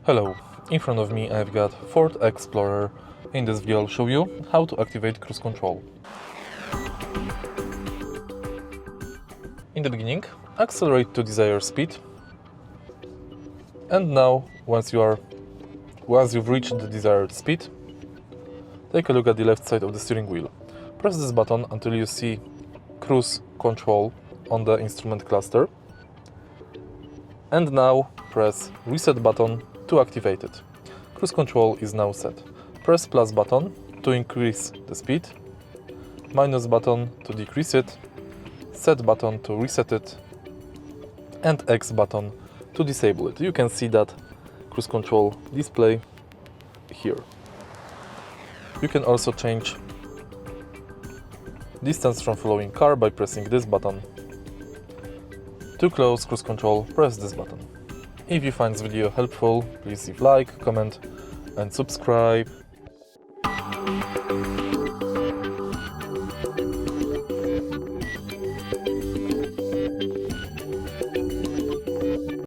Hello, in front of me I've got Ford Explorer. In this video I'll show you how to activate cruise control. In the beginning, accelerate to desired speed. And now, once you've reached the desired speed, take a look at the left side of the steering wheel. Press this button until you see cruise control on the instrument cluster. And now press reset button to activate it. Cruise control is now set. Press plus button to increase the speed, minus button to decrease it, set button to reset it, and X button to disable it. You can see that cruise control display here. You can also change distance from following car by pressing this button. To close cruise control, press this button. If you find this video helpful, please leave like, comment and subscribe.